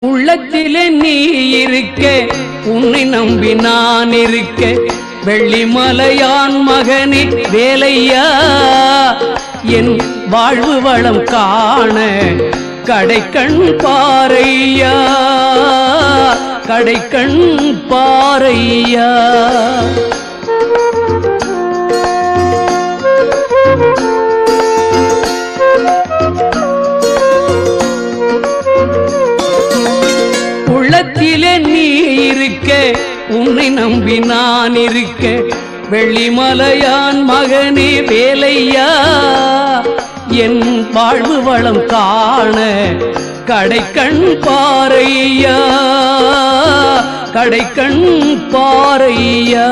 உள்ளத்திலே நீ இருக்க, உன்னை நம்பி நான் இருக்க, வெள்ளிமலையான் மகனே வேலையா, என் வாழ்வு வளம் காண கடைக்கண் பாரையா, கடைக்கண் பாரையா. உள்ளத்திலே நீ இருக்க, உன்னை நம்பி நான் இருக்க, வெள்ளிமலையான் மகனே வேலையா, என் வாழ்வு வளம் காண கடைக்கண் பாரையா, கடைக்கண் பாரையா.